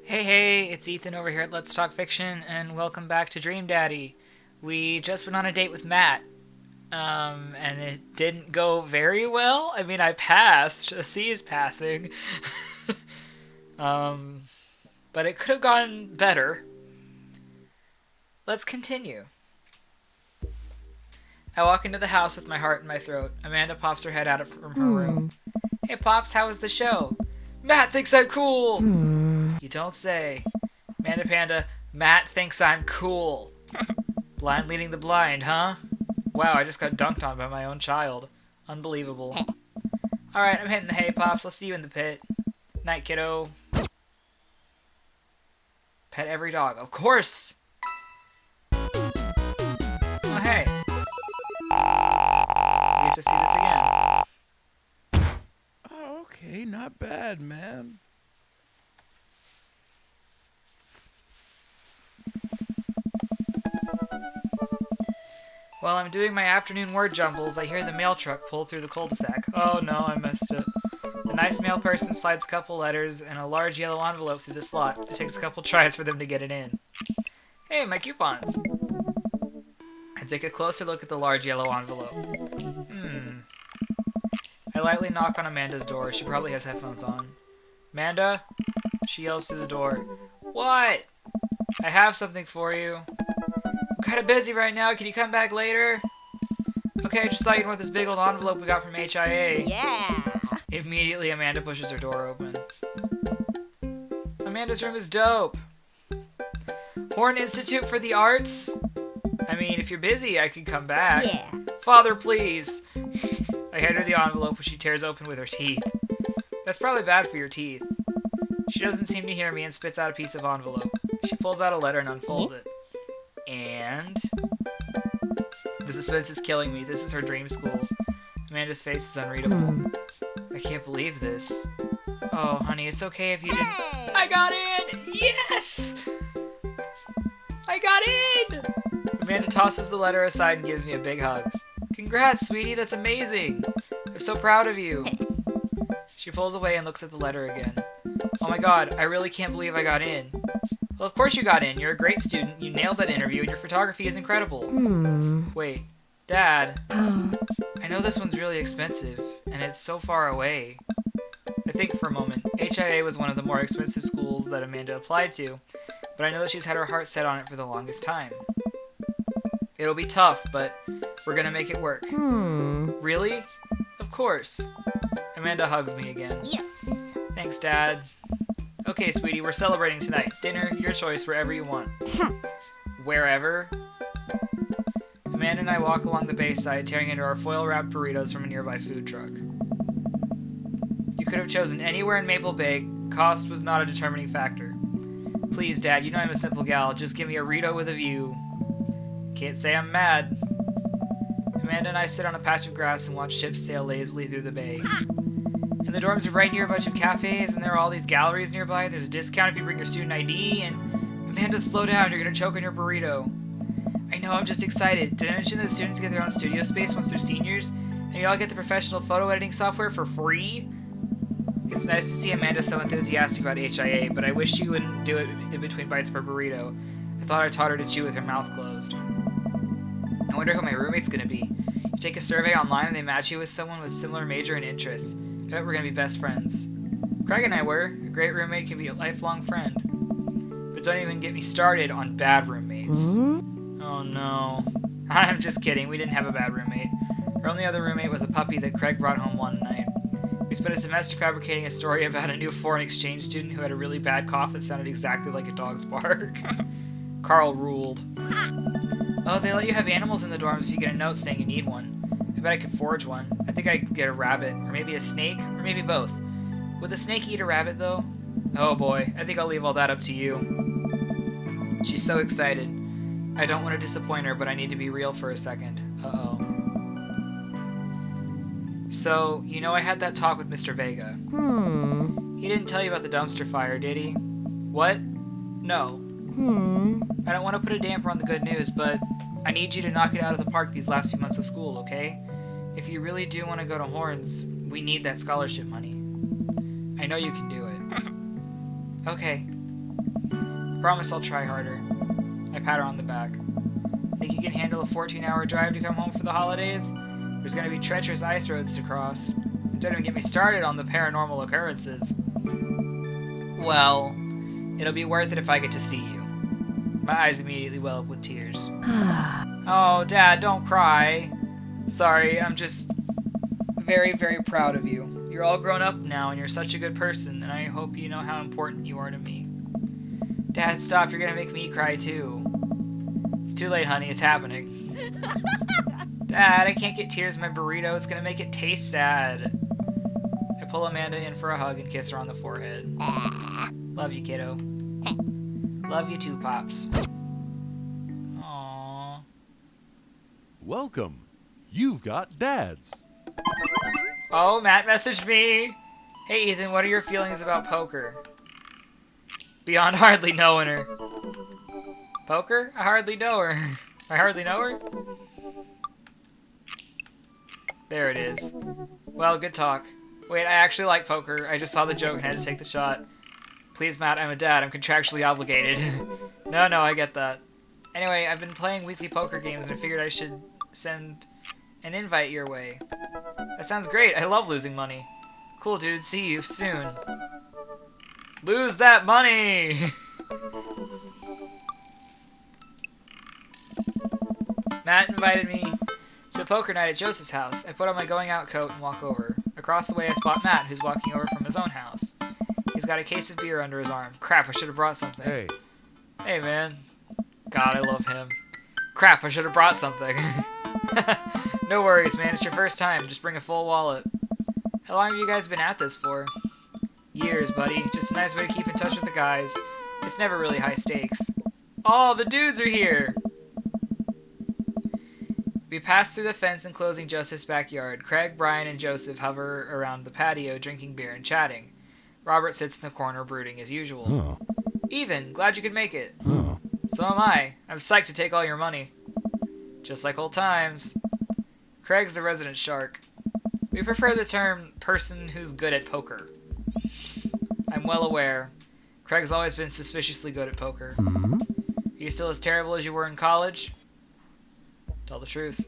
Hey, it's Ethan over here at Let's Talk Fiction, and welcome back to Dream Daddy. We just went on a date with Matt, and it didn't go very well. I mean, I passed. A C is passing. um, but it could have gone better. Let's continue. I walk into the house with my heart in my throat. Amanda pops her head out from her room. Hey, Pops, how was the show? Matt thinks I'm cool! You don't say. Amanda Panda, Matt thinks I'm cool. Blind leading the blind, huh? Wow, I just got dunked on by my own child. Unbelievable. Alright, I'm hitting the hay, Pops. I'll see you in the pit. Night, kiddo. Pet every dog. Of course! Oh, hey. You get to see this again. Oh, okay, not bad, man. While I'm doing my afternoon word jumbles, I hear the mail truck pull through the cul-de-sac. Oh no, I missed it. The nice mail person slides a couple letters and a large yellow envelope through the slot. It takes a couple tries for them to get it in. Hey, my coupons! I take a closer look at the large yellow envelope. I lightly knock on Amanda's door. She probably has headphones on. Amanda? She yells through the door. What? I have something for you. I'm kind of busy right now. Can you come back later? Okay, I just thought you'd want this big old envelope we got from HIA. Yeah. Immediately, Amanda pushes her door open. Amanda's room is dope. Horn Institute for the Arts? I mean, if you're busy, I could come back. Yeah. Father, please. I hand her the envelope, which she tears open with her teeth. That's probably bad for your teeth. She doesn't seem to hear me and spits out a piece of envelope. She pulls out a letter and unfolds it. And... the suspense is killing me. This is her dream school. Amanda's face is unreadable. I can't believe this. Oh, honey, it's okay if you didn't... Hey. I got in! Yes! I got in! Amanda tosses the letter aside and gives me a big hug. Congrats, sweetie, that's amazing! I'm so proud of you. She pulls away and looks at the letter again. Oh my god, I really can't believe I got in. Well, of course you got in. You're a great student, you nailed that interview, and your photography is incredible. Wait, Dad, I know this one's really expensive, and it's so far away. I think for a moment. HIA was one of the more expensive schools that Amanda applied to, but I know that she's had her heart set on it for the longest time. It'll be tough, but we're gonna make it work. Really? Of course. Amanda hugs me again. Yes. Thanks, Dad. Okay, sweetie, we're celebrating tonight. Dinner, your choice, wherever you want. Wherever? Amanda and I walk along the bayside, tearing into our foil-wrapped burritos from a nearby food truck. You could have chosen anywhere in Maple Bay. Cost was not a determining factor. Please, Dad, you know I'm a simple gal. Just give me a burrito with a view. Can't say I'm mad. Amanda and I sit on a patch of grass and watch ships sail lazily through the bay. And the dorms are right near a bunch of cafes, and there are all these galleries nearby. There's a discount if you bring your student ID, and... Amanda, slow down, you're gonna choke on your burrito. I know, I'm just excited. Did I mention that students get their own studio space once they're seniors? And you all get the professional photo editing software for free? It's nice to see Amanda so enthusiastic about HIA, but I wish she wouldn't do it in between bites per burrito. I thought I taught her to chew with her mouth closed. I wonder who my roommate's gonna be. You take a survey online and they match you with someone with similar major and interests. I bet we're gonna be best friends. Craig and I were. A great roommate can be a lifelong friend. But don't even get me started on bad roommates. Oh no. I'm just kidding, we didn't have a bad roommate. Our only other roommate was a puppy that Craig brought home one night. We spent a semester fabricating a story about a new foreign exchange student who had a really bad cough that sounded exactly like a dog's bark. Carl ruled. Oh, they let you have animals in the dorms if you get a note saying you need one. I bet I could forge one. I think I could get a rabbit, or maybe a snake, or maybe both. Would the snake eat a rabbit, though? Oh boy, I think I'll leave all that up to you. She's so excited. I don't want to disappoint her, but I need to be real for a second. Uh-oh. So, you know I had that talk with Mr. Vega. He didn't tell you about the dumpster fire, did he? What? No. I don't want to put a damper on the good news, but I need you to knock it out of the park these last few months of school, okay? If you really do want to go to Horns, we need that scholarship money. I know you can do it. Okay. I promise I'll try harder. I pat her on the back. Think you can handle a 14-hour drive to come home for the holidays? There's gonna be treacherous ice roads to cross. And don't even get me started on the paranormal occurrences. Well, it'll be worth it if I get to see you. My eyes immediately well up with tears. Oh, Dad, don't cry. Sorry, I'm just very, very proud of you. You're all grown up now, and you're such a good person, and I hope you know how important you are to me. Dad, stop. You're gonna make me cry, too. It's too late, honey. It's happening. Dad, I can't get tears in my burrito. It's gonna make it taste sad. I pull Amanda in for a hug and kiss her on the forehead. Love you, kiddo. Love you too, Pops. Aww. Welcome. You've got dads. Oh, Matt messaged me. Hey, Ethan, what are your feelings about poker? Beyond hardly knowing her. Poker? I hardly know her. I hardly know her? There it is. Well, good talk. Wait, I actually like poker. I just saw the joke and had to take the shot. Please, Matt, I'm a dad. I'm contractually obligated. No, I get that. Anyway, I've been playing weekly poker games and I figured I should send an invite your way. That sounds great. I love losing money. Cool, dude. See you soon. Lose that money! Matt invited me to a poker night at Joseph's house. I put on my going out coat and walk over. Across the way, I spot Matt, who's walking over from his own house. He's got a case of beer under his arm. Crap, I should have brought something. Hey, Hey, man. God, I love him. Crap, I should have brought something. No worries, man. It's your first time. Just bring a full wallet. How long have you guys been at this for? Years, buddy. Just a nice way to keep in touch with the guys. It's never really high stakes. Oh, the dudes are here! We pass through the fence enclosing Joseph's backyard. Craig, Brian, and Joseph hover around the patio, drinking beer and chatting. Robert sits in the corner, brooding as usual. Ethan, glad you could make it. So am I. I'm psyched to take all your money. Just like old times. Craig's the resident shark. We prefer the term person who's good at poker. I'm well aware. Craig's always been suspiciously good at poker. Are you still as terrible as you were in college? Tell the truth.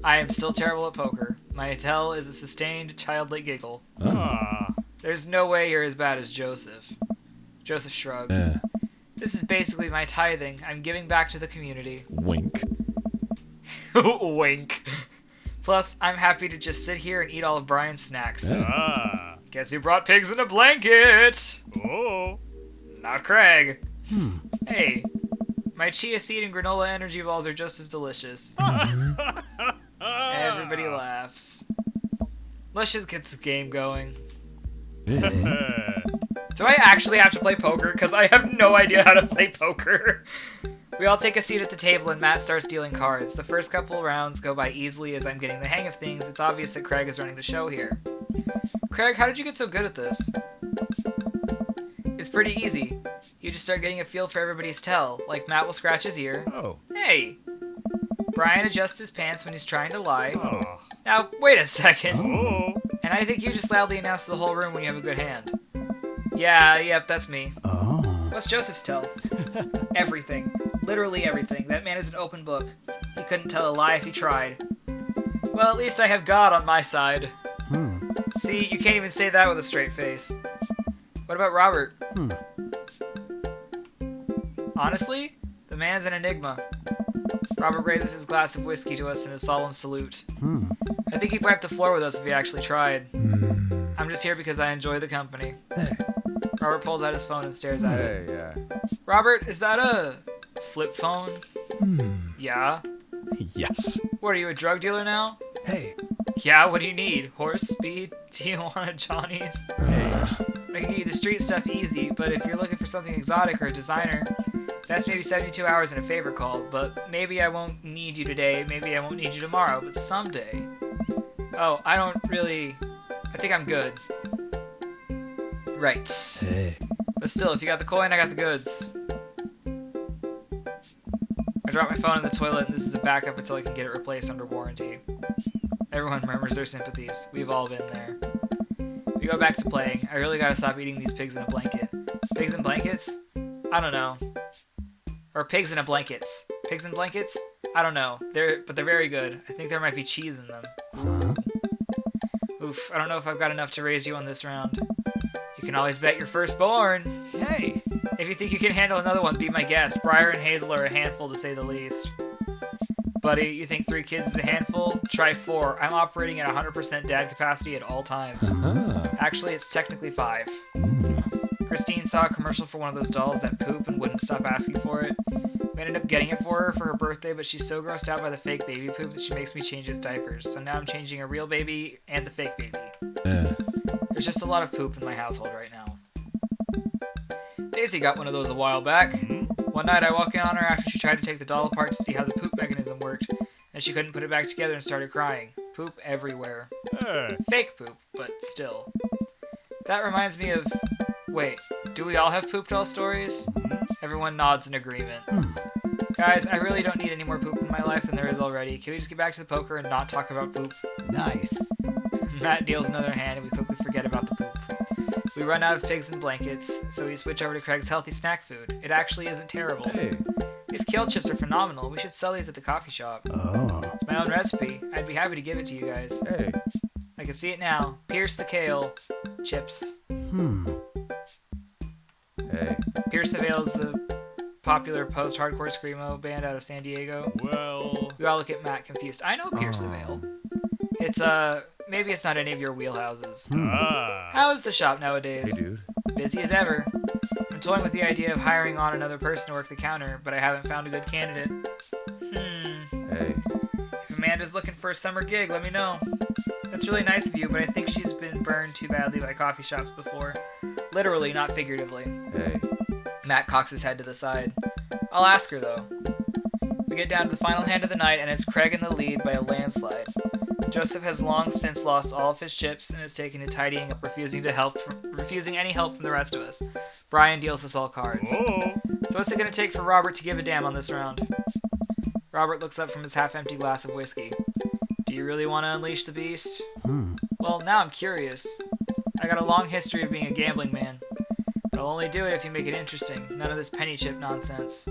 I am still terrible at poker. My tell is a sustained, childlike giggle. There's no way you're as bad as Joseph. Joseph shrugs. This is basically my tithing. I'm giving back to the community. Wink. Wink. Plus, I'm happy to just sit here and eat all of Brian's snacks. Guess who brought pigs in a blanket? Oh. Not Craig. Hey, my chia seed and granola energy balls are just as delicious. Everybody laughs. Let's just get this game going. Do I actually have to play poker? Because I have no idea how to play poker. We all take a seat at the table and Matt starts dealing cards. The first couple rounds go by easily as I'm getting the hang of things. It's obvious that Craig is running the show here. Craig, how did you get so good at this? It's pretty easy. You just start getting a feel for everybody's tell. Like Matt will scratch his ear. oh, Hey! Brian adjusts his pants when he's trying to lie. Oh. Now, wait a second. Oh. And I think you just loudly announce to the whole room when you have a good hand. Yeah, yep, that's me. What's Joseph's tell? Everything. Literally everything. That man is an open book. He couldn't tell a lie if he tried. Well, at least I have God on my side. See, you can't even say that with a straight face. What about Robert? Honestly, the man's an enigma. Robert raises his glass of whiskey to us in a solemn salute. I think he'd wipe the floor with us if he actually tried. I'm just here because I enjoy the company. Robert pulls out his phone and stares at it. hey, yeah. Robert, is that a flip phone? Yeah. Yes. What, are you a drug dealer now? Hey, Yeah, what do you need? Horse, speed, Tijuana Johnny's? I can get you the street stuff easy, but if you're looking for something exotic or a designer, that's maybe 72 hours and a favor call, but maybe I won't need you today, maybe I won't need you tomorrow, but someday. Oh, I think I'm good. Right. But still, if you got the coin, I got the goods. I dropped my phone in the toilet, and this is a backup until I can get it replaced under warranty. Everyone murmurs their sympathies. We've all been there. We go back to playing. I really gotta stop eating these pigs in a blanket. Pigs in blankets? I don't know. Or pigs in a blankets. Pigs in blankets? I don't know. They're very good. I think there might be cheese in them. Oof, I don't know if I've got enough to raise you on this round. You can always bet your firstborn. Hey. If you think you can handle another one, be my guest. Briar and Hazel are a handful to say the least. Buddy, you think 3 kids is a handful? Try 4. I'm operating at 100% dad capacity at all times. Actually, it's technically 5. Christine saw a commercial for one of those dolls that poop and wouldn't stop asking for it. We ended up getting it for her for her birthday, but she's so grossed out by the fake baby poop that she makes me change his diapers. So now I'm changing a real baby and the fake baby. There's just a lot of poop in my household right now. Daisy got one of those a while back. One night I walked in on her after she tried to take the doll apart to see how the poop mechanism worked, and she couldn't put it back together and started crying. Poop everywhere. Fake poop, but still. That reminds me of... Wait, do we all have poop doll stories? Everyone nods in agreement. Guys, I really don't need any more poop in my life than there is already. Can we just get back to the poker and not talk about poop? Nice. Matt deals another hand and we quickly forget about the poop. We run out of pigs and blankets, so we switch over to Craig's healthy snack food. It actually isn't terrible. Hey. These kale chips are phenomenal. We should sell these at the coffee shop. Oh. It's my own recipe. I'd be happy to give it to you guys. Hey. I can see it now. Pierce the kale. Chips. Hey. Pierce the Veil is a popular post-hardcore screamo band out of San Diego. Well, We all look at Matt confused. I know Pierce the Veil. It's, maybe it's not any of your wheelhouses. How is the shop nowadays? Hey, dude. Busy as ever. I'm toying with the idea of hiring on another person to work the counter, but I haven't found a good candidate. Hey. If Amanda's looking for a summer gig, let me know. That's really nice of you, but I think she's been burned too badly by coffee shops before. Literally, not figuratively. Hey. Matt cocks his head to the side. I'll ask her, though. We get down to the final hand of the night, and it's Craig in the lead by a landslide. Joseph has long since lost all of his chips and has taken to tidying up, refusing any help from the rest of us. Brian deals us all cards. So what's it going to take for Robert to give a damn on this round? Robert looks up from his half-empty glass of whiskey. Do you really want to unleash the beast? Well, now I'm curious. I got a long history of being a gambling man. But I'll only do it if you make it interesting. None of this penny chip nonsense.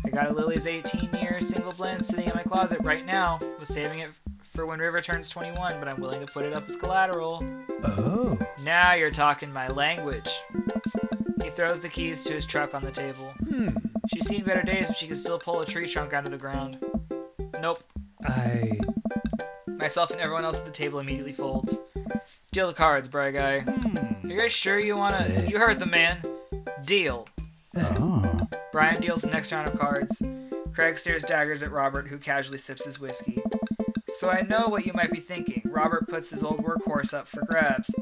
I got a Lily's 18-year single blend sitting in my closet right now. Was saving it for when River turns 21, but I'm willing to put it up as collateral. Oh. Now you're talking my language. He throws the keys to his truck on the table. She's seen better days, but she can still pull a tree trunk out of the ground. Nope. Myself and everyone else at the table immediately folds. Deal the cards, Bry Guy. Are you guys sure you wanna... You heard the man. Deal. Oh. Brian deals the next round of cards. Craig stares daggers at Robert, who casually sips his whiskey. So I know what you might be thinking. Robert puts his old workhorse up for grabs.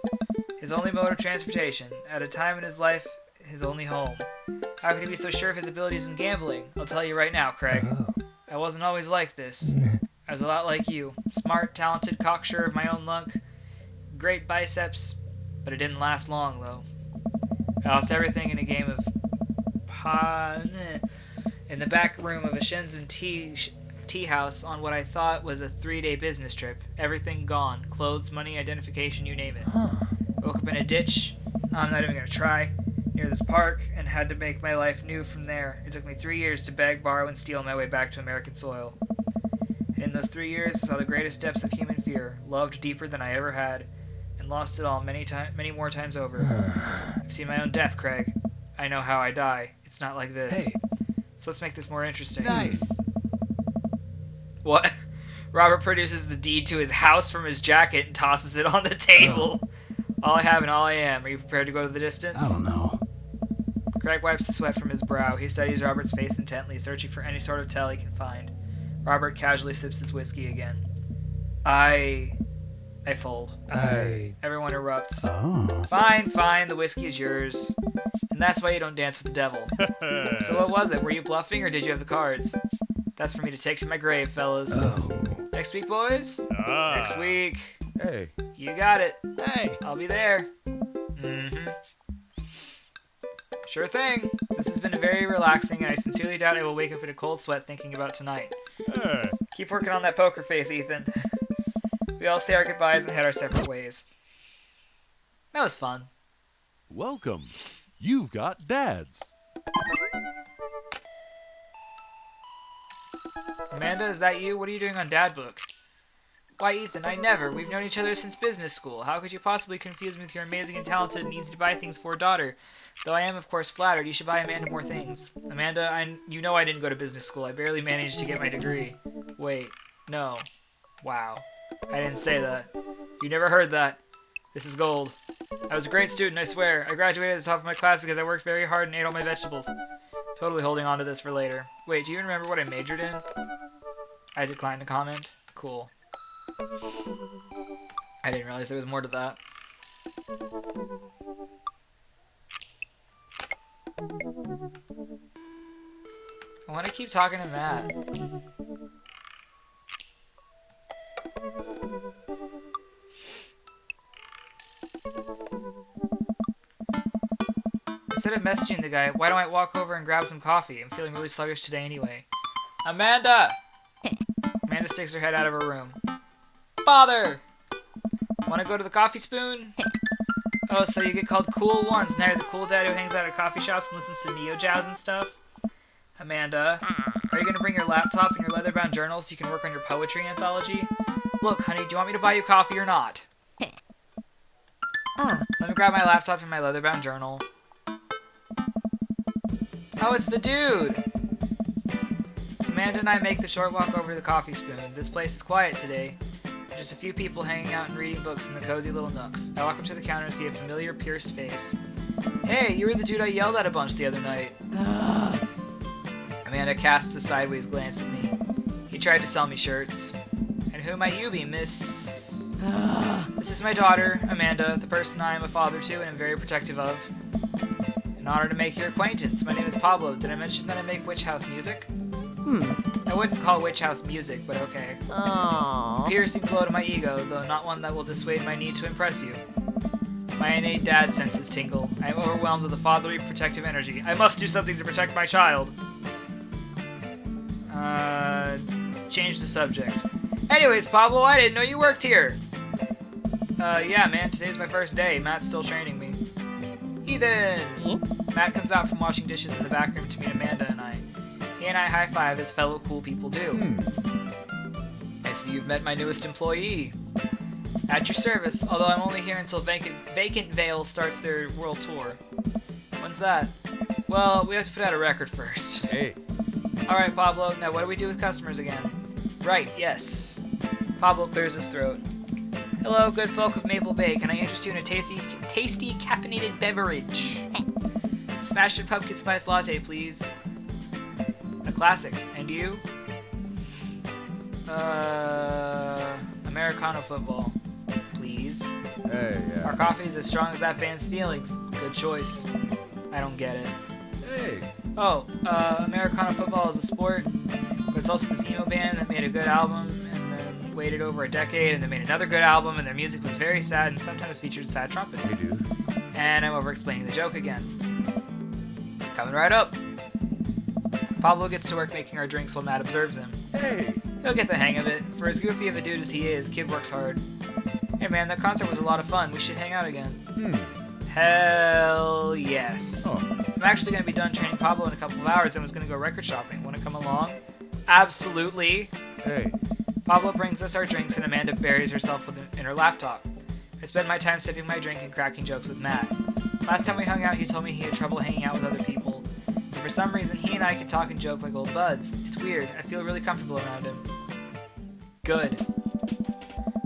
His only mode of transportation. At a time in his life, his only home. How could he be so sure of his abilities in gambling? I'll tell you right now, Craig. I wasn't always like this. I was a lot like you. Smart, talented, cocksure of my own luck. Great biceps, but it didn't last long, though. I lost everything in a game of in the back room of a Shenzhen tea house on what I thought was a 3-day business trip. Everything gone. Clothes, money, identification, you name it. Woke up in a ditch. I'm not even going to try. Near this park, and had to make my life new from there. It took me 3 years to beg, borrow, and steal my way back to American soil. And in those 3 years, I saw the greatest depths of human fear, loved deeper than I ever had, and lost it all many more times over. I've seen my own death, Craig. I know how I die. It's not like this. Hey. So let's make this more interesting. Nice. What? Robert produces the deed to his house from his jacket and tosses it on the table. All I have and all I am. Are you prepared to go to the distance? I don't know. Craig wipes the sweat from his brow. He studies Robert's face intently, searching for any sort of tell he can find. Robert casually sips his whiskey again. I fold. Everyone erupts. Oh. Fine, the whiskey is yours. And that's why you don't dance with the devil. So what was it? Were you bluffing or did you have the cards? That's for me to take to my grave, fellas. Oh. Next week, boys? Next week. Hey. You got it. Hey. I'll be there. Mm-hmm. Sure thing. This has been very relaxing, and I sincerely doubt I will wake up in a cold sweat thinking about tonight. Keep working on that poker face, Ethan. We all say our goodbyes and head our separate ways. That was fun. welcome. You've got dads. Amanda, is that you? What are you doing on Dad Book? Why, Ethan, I never. We've known each other since business school. How could you possibly confuse me with your amazing and talented and easy to buy things for daughter? Though I am, of course, flattered. You should buy Amanda more things. Amanda, you know I didn't go to business school. I barely managed to get my degree. Wait, no. Wow. I didn't say that. You never heard that. This is gold. I was a great student, I swear. I graduated at the top of my class because I worked very hard and ate all my vegetables. Totally holding on to this for later. Wait, do you even remember what I majored in? I declined to comment. Cool. I didn't realize there was more to that. I want to keep talking to Matt. Instead of messaging the guy, why don't I walk over and grab some coffee? I'm feeling really sluggish today anyway. Amanda! Amanda sticks her head out of her room. Father! Want to go to the coffee spoon? Oh, so you get called cool once. Now you're the cool dad who hangs out at coffee shops and listens to neo-jazz and stuff? Amanda, are you going to bring your laptop and your leather-bound journal so you can work on your poetry anthology? Look, honey, do you want me to buy you coffee or not? Let me grab my laptop and my leather-bound journal. Oh, it's the dude! Amanda and I make the short walk over to the coffee spoon. This place is quiet today. Just a few people hanging out and reading books in the cozy little nooks. I walk up to the counter and see a familiar, pierced face. Hey, you were the dude I yelled at a bunch the other night. Amanda casts a sideways glance at me. He tried to sell me shirts. And who might you be, miss? This is my daughter, Amanda, the person I am a father to and am very protective of. An honor to make your acquaintance. My name is Pablo. Did I mention that I make Witch House music? I wouldn't call Witch House music, but okay. Aww. Piercing blow to my ego, though not one that will dissuade my need to impress you. My innate dad senses tingle. I am overwhelmed with a fatherly protective energy. I must do something to protect my child. Change the subject. Anyways, Pablo, I didn't know you worked here. Yeah, man, today's my first day. Matt's still training me. Ethan! Matt comes out from washing dishes in the back room to meet Amanda and I. He and I high-five as fellow cool people do. I see you've met my newest employee. At your service, although I'm only here until Vacant Veil starts their world tour. When's that? Well, we have to put out a record first. Hey. Alright, Pablo, now what do we do with customers again? Right, yes. Pablo clears his throat. Hello, good folk of Maple Bay. Can I interest you in a tasty caffeinated beverage? Smashed pumpkin spice latte, please. A classic. And you? Americano football, please. Hey, Our yeah. coffee is as strong as that band's feelings. Good choice. I don't get it. Hey. Oh, Americano football is a sport, but it's also this emo band that made a good album and then waited over a decade and then made another good album, and their music was very sad and sometimes featured sad trumpets. Hey, dude. And I'm over-explaining the joke again. Coming right up. Pablo gets to work making our drinks while Matt observes him. Hey. He'll get the hang of it. For as goofy of a dude as he is, kid works hard. Hey man, that concert was a lot of fun. We should hang out again. Hell yes. Oh. I'm actually going to be done training Pablo in a couple of hours and was going to go record shopping. Want to come along? Absolutely. Hey. Pablo brings us our drinks and Amanda buries herself in her laptop. I spend my time sipping my drink and cracking jokes with Matt. Last time we hung out, he told me he had trouble hanging out with other people. And for some reason, he and I can talk and joke like old buds. It's weird. I feel really comfortable around him. Good.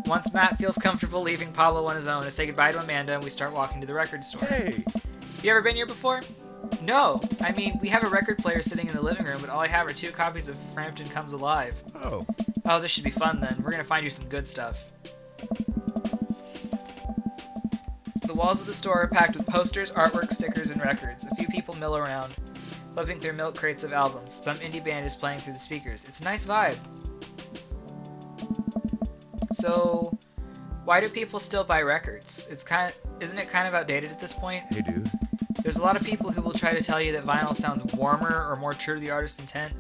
Once Matt feels comfortable leaving Pablo on his own, I say goodbye to Amanda and we start walking to the record store. Hey. You ever been here before? No. I mean, we have a record player sitting in the living room, but all I have are 2 copies of Frampton Comes Alive. Oh. Oh, this should be fun then. We're gonna find you some good stuff. The walls of the store are packed with posters, artwork, stickers, and records. A few people mill around, flipping through milk crates of albums. Some indie band is playing through the speakers. It's a nice vibe. So, why do people still buy records? Isn't it kind of outdated at this point? Hey, dude. There's a lot of people who will try to tell you that vinyl sounds warmer or more true to the artist's intent,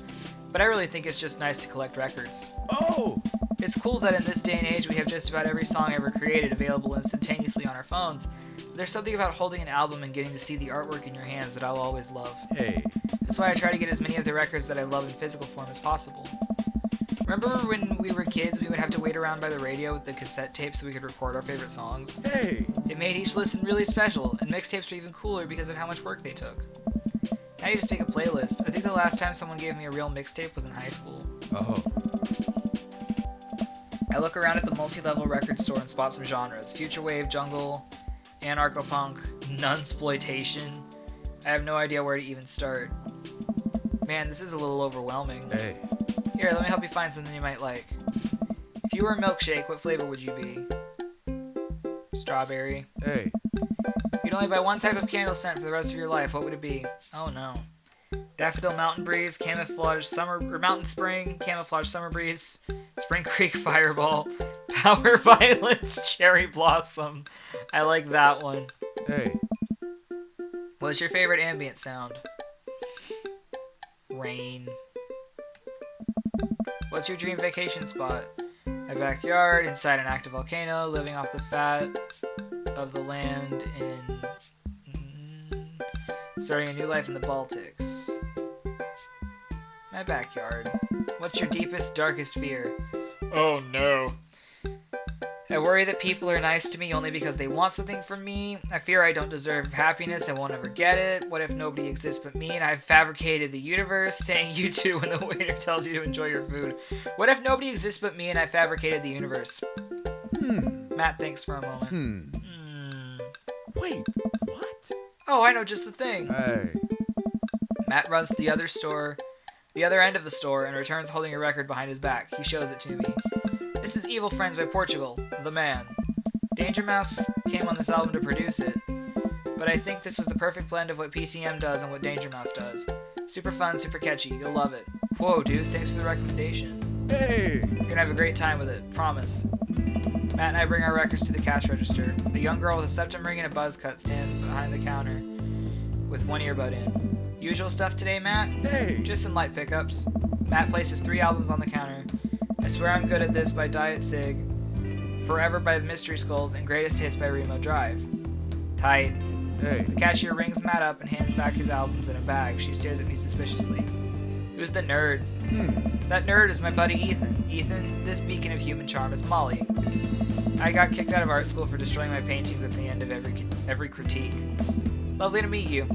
but I really think it's just nice to collect records. Oh. It's cool that in this day and age we have just about every song ever created available instantaneously on our phones. At there's something about holding an album and getting to see the artwork in your hands that I'll always love. Hey. That's why I try to get as many of the records that I love in physical form as possible. Remember when we were kids, we would have to wait around by the radio with the cassette tape so we could record our favorite songs? Hey. It made each listen really special, and mixtapes were even cooler because of how much work they took. Now you just make a playlist. I think the last time someone gave me a real mixtape was in high school. Oh. I look around at the multi-level record store and spot some genres. Future wave, jungle, anarcho-punk, nunsploitation. I have no idea where to even start. Man, this is a little overwhelming. Hey. Here, let me help you find something you might like. If you were a milkshake, what flavor would you be? Strawberry. Hey. You'd only buy one type of candle scent for the rest of your life. What would it be? Oh no. Daffodil Mountain Breeze, Camouflage Summer, or Mountain Spring, Camouflage Summer Breeze, Spring Creek Fireball, Power Violence, Cherry Blossom. I like that one. Hey. What's your favorite ambient sound? Rain. What's your dream vacation spot? My backyard, inside an active volcano, living off the fat of the land, and starting a new life in the Baltics. My backyard. What's your deepest, darkest fear? Oh no. I worry that people are nice to me only because they want something from me. I fear I don't deserve happiness and won't ever get it. What if nobody exists but me and I've fabricated the universe, saying you too when the waiter tells you to enjoy your food? What if nobody exists but me and I fabricated the universe? Matt thinks for a moment. Wait, what? Oh, I know just the thing. Hey. Matt runs to the other end of the store, and returns holding a record behind his back. He shows it to me. This is Evil Friends by Portugal, The Man. Danger Mouse came on this album to produce it, but I think this was the perfect blend of what PTM does and what Danger Mouse does. Super fun, super catchy, you'll love it. Whoa, dude, thanks for the recommendation. Hey. You're gonna have a great time with it, promise. Matt and I bring our records to the cash register. A young girl with a septum ring and a buzz cut stands behind the counter with one earbud in. Usual stuff today, Matt? Hey. Just some light pickups. Matt places 3 albums on the counter. I Swear I'm Good at This by Diet Sig, Forever by the Mystery Skulls, and Greatest Hits by Remo Drive. Tight. Hey. The cashier rings Matt up and hands back his albums in a bag. She stares at me suspiciously. Who's the nerd? That nerd is my buddy Ethan. Ethan, this beacon of human charm is Molly. I got kicked out of art school for destroying my paintings at the end of every critique. Lovely to meet you.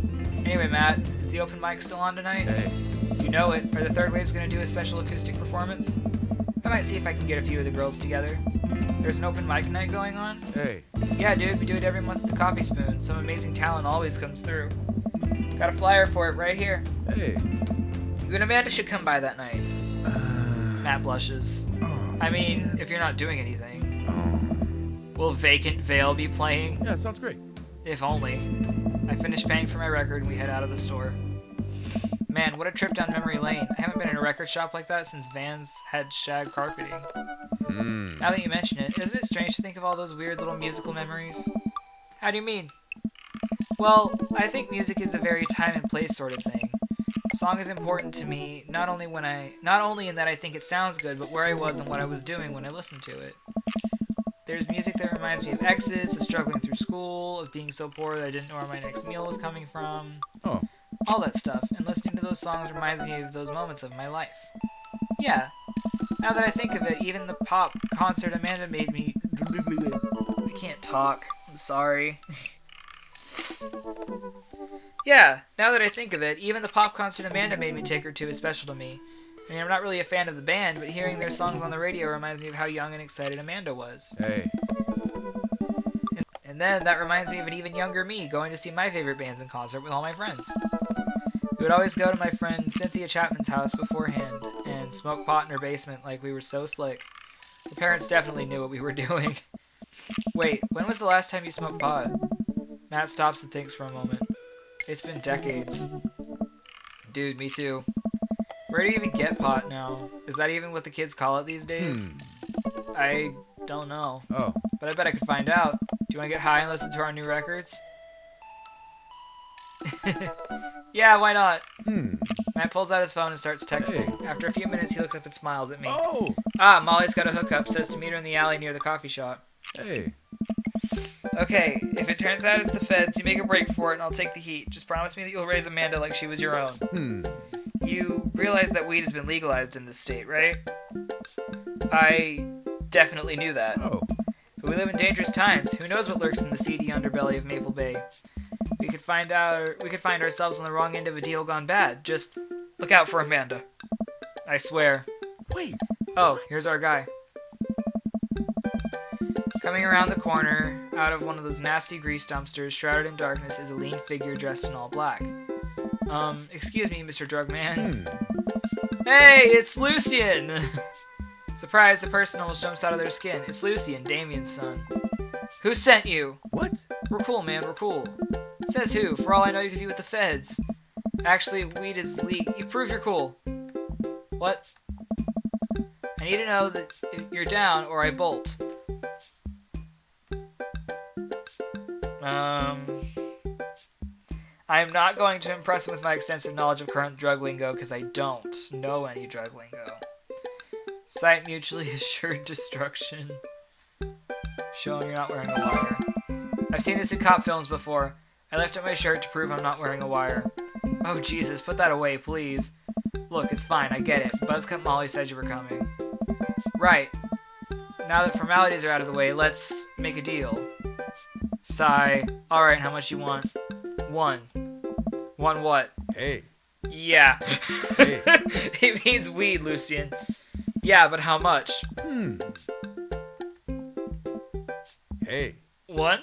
Anyway, Matt, is the open mic still on tonight? Hey. You know it. Are the Third Waves going to do a special acoustic performance? I might see if I can get a few of the girls together. There's an open mic night going on? Hey. Yeah, dude, we do it every month at the Coffee Spoon. Some amazing talent always comes through. Got a flyer for it right here. Hey. You and Amanda should come by that night. Matt blushes. I mean, if you're not doing anything. Will Vacant Veil be playing? Yeah, sounds great. If only. I finish paying for my record and we head out of the store. Man, what a trip down memory lane. I haven't been in a record shop like that since Vans had shag carpeting. Now that you mention it, isn't it strange to think of all those weird little musical memories? How do you mean? Well, I think music is a very time and place sort of thing. A song is important to me, not only in that I think it sounds good, but where I was and what I was doing when I listened to it. There's music that reminds me of exes, of struggling through school, of being so poor that I didn't know where my next meal was coming from. Oh. All that stuff, and listening to those songs reminds me of those moments of my life. Yeah. Now that I think of it, even the pop concert Amanda made me... I can't talk. I'm sorry. Yeah, now that I think of it, even the pop concert Amanda made me take her to is special to me. I mean, I'm not really a fan of the band, but hearing their songs on the radio reminds me of how young and excited Amanda was. Hey. And then that reminds me of an even younger me going to see my favorite bands in concert with all my friends. We would always go to my friend Cynthia Chapman's house beforehand and smoke pot in her basement like we were so slick. The parents definitely knew what we were doing. Wait, when was the last time you smoked pot? Matt stops and thinks for a moment. It's been decades. Dude, me too. Where do you even get pot now? Is that even what the kids call it these days? I don't know. Oh. But I bet I could find out. Do you want to get high and listen to our new records? Yeah, why not? Matt pulls out his phone and starts texting. Hey. After a few minutes, he looks up and smiles at me. Oh. Ah, Molly's got a hookup. Says to meet her in the alley near the coffee shop. Hey. Okay, if it turns out it's the feds, you make a break for it and I'll take the heat. Just promise me that you'll raise Amanda like she was your own. You realize that weed has been legalized in this state, right? I definitely knew that. Oh. But we live in dangerous times. Who knows what lurks in the seedy underbelly of Maple Bay? We could find ourselves on the wrong end of a deal gone bad. Just look out for Amanda. I swear. Wait. Oh, here's our guy. Coming around the corner, out of one of those nasty grease dumpsters, shrouded in darkness, is a lean figure dressed in all black. Excuse me, Mr. Drugman. Hey, it's Lucian! Surprise, the person almost jumps out of their skin. It's Lucian, Damien's son. Who sent you? What? We're cool, man, we're cool. Says who? For all I know, you could be with the feds. Actually, weed is legal. You prove you're cool. What? I need to know that you're down or I bolt. I'm not going to impress him with my extensive knowledge of current drug lingo because I don't know any drug lingo. Sight mutually assured destruction. Showing you're not wearing a wire. I've seen this in cop films before. I lifted my shirt to prove I'm not wearing a wire. Oh Jesus, put that away, please. Look, it's fine, I get it. Buzzcut Molly said you were coming. Right. Now that formalities are out of the way, let's make a deal. Sigh. Alright, how much you want? 1. 1 what? Hey. Yeah. Hey. He means weed, Lucian. Yeah, but how much? Hey. 1?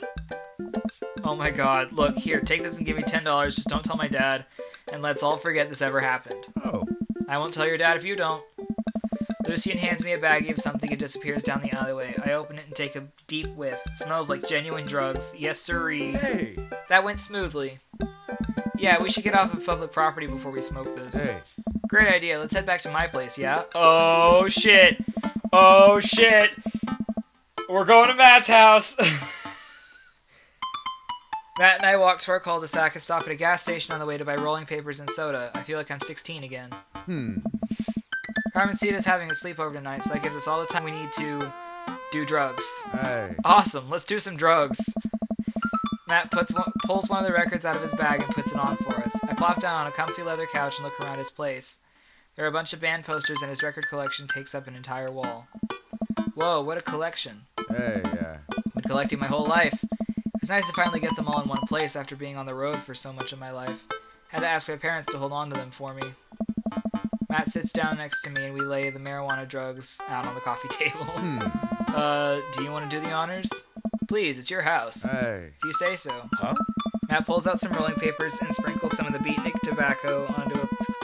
Oh my god. Look, here, take this and give me $10. Just don't tell my dad. And let's all forget this ever happened. Oh. I won't tell your dad if you don't. Lucian hands me a baggie of something and disappears down the alleyway. I open it and take a deep whiff. Smells like genuine drugs. Yes, sirree. Hey. That went smoothly. Yeah, we should get off of public property before we smoke this. Hey. Great idea. Let's head back to my place, yeah? Oh, shit. Oh, shit. We're going to Matt's house. Matt and I walk to our cul-de-sac and stop at a gas station on the way to buy rolling papers and soda. I feel like I'm 16 again. Carmencita's having a sleepover tonight, so that gives us all the time we need to do drugs. Hey. Awesome, let's do some drugs. Matt pulls one of the records out of his bag and puts it on for us. I plop down on a comfy leather couch and look around his place. There are a bunch of band posters and his record collection takes up an entire wall. Whoa, what a collection. Hey, yeah. Been collecting my whole life. It was nice to finally get them all in one place after being on the road for so much of my life. Had to ask my parents to hold on to them for me. Matt sits down next to me and we lay the marijuana drugs out on the coffee table. Do you want to do the honors? Please, it's your house. Hey. If you say so. Huh? Matt pulls out some rolling papers and sprinkles some of the beatnik tobacco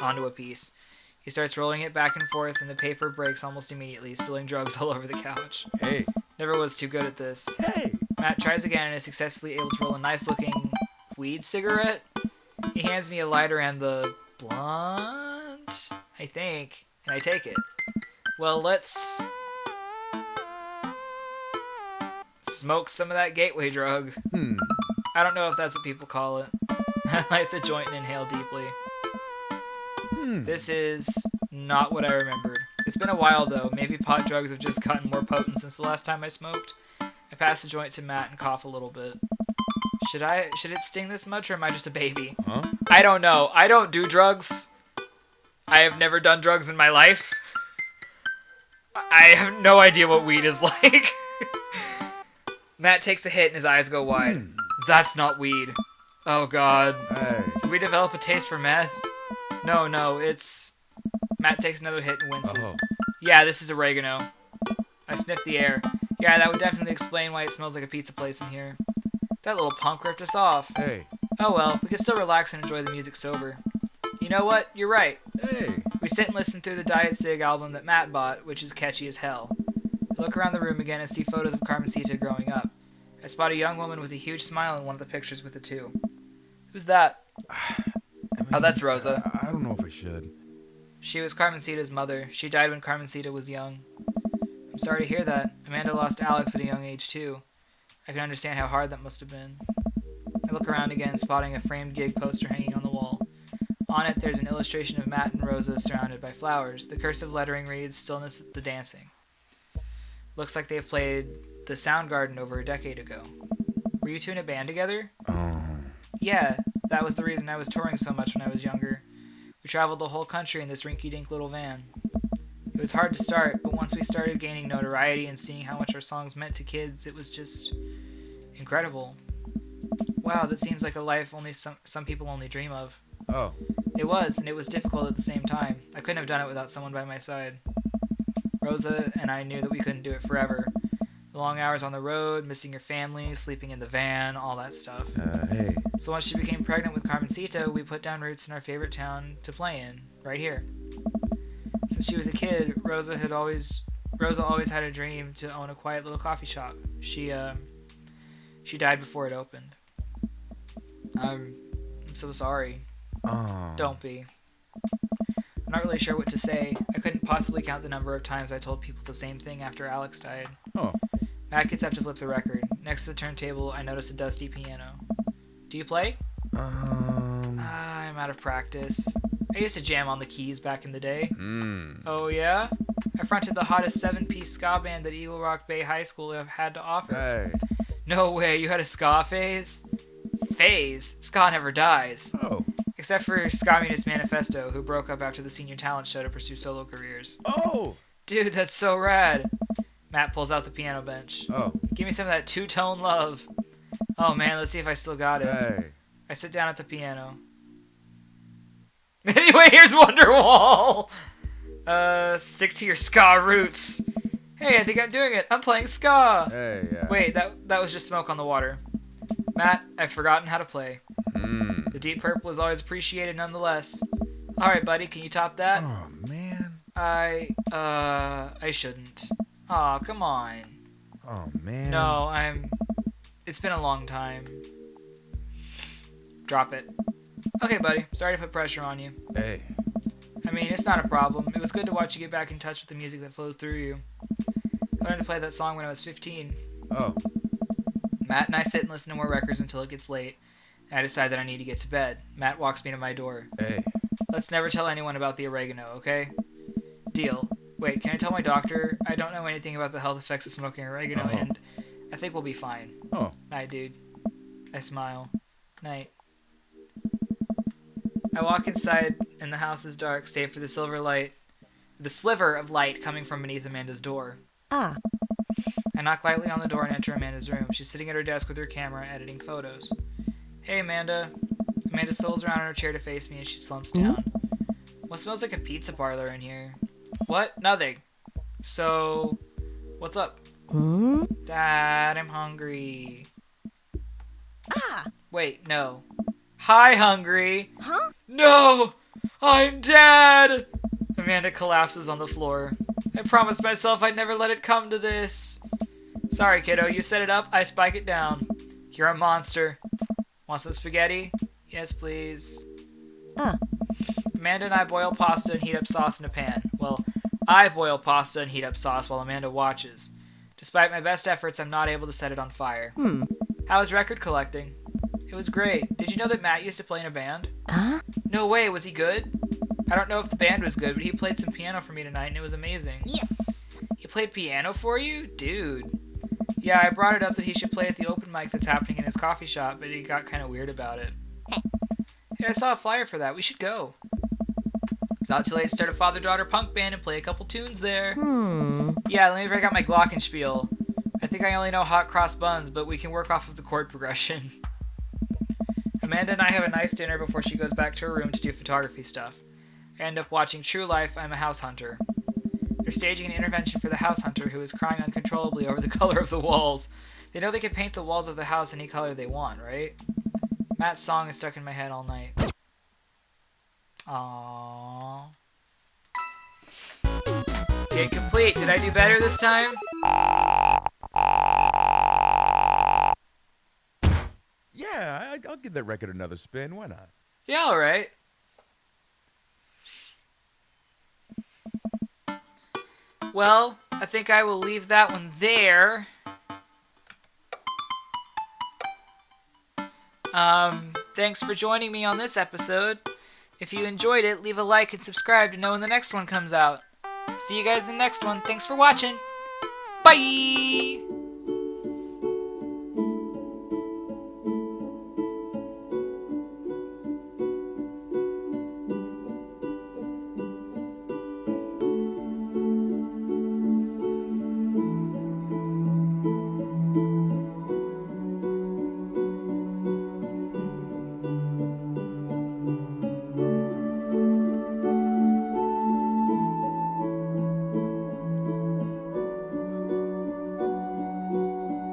onto a piece. He starts rolling it back and forth and the paper breaks almost immediately, spilling drugs all over the couch. Hey. Never was too good at this. Hey. Matt tries again and is successfully able to roll a nice-looking weed cigarette. He hands me a lighter and the blunt, I think, and I take it. Well, let's smoke some of that gateway drug. I don't know if that's what people call it. I light the joint and inhale deeply. This is not what I remembered. It's been a while, though. Maybe pot drugs have just gotten more potent since the last time I smoked. I pass the joint to Matt and cough a little bit. Should it sting this much, or am I just a baby? Huh? I don't know. I don't do drugs. I have never done drugs in my life. I have no idea what weed is like. Matt takes a hit and his eyes go wide. That's not weed. Oh god. Hey. Did we develop a taste for meth? No, it's... Matt takes another hit and winces. Oh. Yeah, this is oregano. I sniff the air. Yeah, that would definitely explain why it smells like a pizza place in here. That little punk ripped us off. Hey. Oh well, we can still relax and enjoy the music sober. You know what? You're right. Hey. We sit and listen through the Diet Sig album that Matt bought, which is catchy as hell. I look around the room again and see photos of Carmencita growing up. I spot a young woman with a huge smile in one of the pictures with the two. Who's that? Oh, that's Rosa. I don't know if I should. She was Carmencita's mother. She died when Carmencita was young. I'm sorry to hear that. Amanda lost Alex at a young age, too. I can understand how hard that must have been. I look around again, spotting a framed gig poster hanging on the wall. On it, there's an illustration of Matt and Rosa surrounded by flowers. The cursive lettering reads, "Stillness the Dancing." Looks like they played the Soundgarden over a decade ago. Were you two in a band together? Oh. Yeah, that was the reason I was touring so much when I was younger. We traveled the whole country in this rinky-dink little van. It was hard to start, but once we started gaining notoriety and seeing how much our songs meant to kids, it was just incredible. Wow, that seems like a life only some people only dream of. Oh. It was, and it was difficult at the same time. I couldn't have done it without someone by my side. Rosa and I knew that we couldn't do it forever. The long hours on the road, missing your family, sleeping in the van, all that stuff. Hey. So once she became pregnant with Carmencita, we put down roots in our favorite town to play in, right here. Since she was a kid, Rosa always had a dream to own a quiet little coffee shop. She died before it opened. I'm so sorry. Oh. Don't be. I'm not really sure what to say. I couldn't possibly count the number of times I told people the same thing after Alex died. Oh. Matt gets up to flip the record. Next to the turntable, I notice a dusty piano. Do you play? I'm out of practice. I used to jam on the keys back in the day. Oh yeah? I fronted the hottest 7-piece ska band that Eagle Rock Bay High School had to offer. Hey. No way, you had a ska phase? Phase? Ska never dies. Oh. Except for Ska Munis Manifesto, who broke up after the senior talent show to pursue solo careers. Oh. Dude, that's so rad. Matt pulls out the piano bench. Oh. Give me some of that two-tone love. Oh man, let's see if I still got it. Hey. I sit down at the piano. Anyway, here's Wonderwall. Stick to your ska roots. Hey, I think I'm doing it. I'm playing ska. Hey. Yeah. Wait, that was just smoke on the water. Matt, I've forgotten how to play. The Deep Purple is always appreciated nonetheless. Alright, buddy, can you top that? Oh man. I shouldn't. Aw, come on. Oh man. No, it's been a long time. Drop it. Okay, buddy. Sorry to put pressure on you. Hey. I mean, it's not a problem. It was good to watch you get back in touch with the music that flows through you. I learned to play that song when I was 15. Oh. Matt and I sit and listen to more records until it gets late. I decide that I need to get to bed. Matt walks me to my door. Hey. Let's never tell anyone about the oregano, okay? Deal. Wait, can I tell my doctor? I don't know anything about the health effects of smoking oregano, and I think we'll be fine. Oh. Night, dude. I smile. Night. I walk inside, and the house is dark, save for the sliver of light coming from beneath Amanda's door. Ah. I knock lightly on the door and enter Amanda's room. She's sitting at her desk with her camera, editing photos. Hey, Amanda. Amanda strolls around in her chair to face me, and she slumps down. What smells like a pizza parlor in here? What? Nothing. So, what's up? Dad, I'm hungry. Ah. Wait, no. Hi, hungry. Huh? No! I'm Dad! Amanda collapses on the floor. I promised myself I'd never let it come to this. Sorry, kiddo. You set it up, I spike it down. You're a monster. Want some spaghetti? Yes, please. Amanda and I boil pasta and heat up sauce in a pan. Well, I boil pasta and heat up sauce while Amanda watches. Despite my best efforts, I'm not able to set it on fire. How was record collecting? It was great. Did you know that Matt used to play in a band? Huh? No way, was he good? I don't know if the band was good, but he played some piano for me tonight and it was amazing. Yes. He played piano for you? Dude. Yeah, I brought it up that he should play at the open mic that's happening in his coffee shop, but he got kind of weird about it. Hey, I saw a flyer for that. We should go. It's not too late to start a father-daughter punk band and play a couple tunes there. Yeah, let me break out my glockenspiel. I think I only know hot cross buns, but we can work off of the chord progression. Amanda and I have a nice dinner before she goes back to her room to do photography stuff. I end up watching True Life, I'm a House Hunter. They're staging an intervention for the house hunter who is crying uncontrollably over the color of the walls. They know they can paint the walls of the house any color they want, right? Matt's song is stuck in my head all night. Aww. Date complete. Did I do better this time? Yeah, I'll give that record another spin. Why not? Yeah, alright. Well, I think I will leave that one there. Thanks for joining me on this episode. If you enjoyed it, leave a like and subscribe to know when the next one comes out. See you guys in the next one. Thanks for watching. Bye!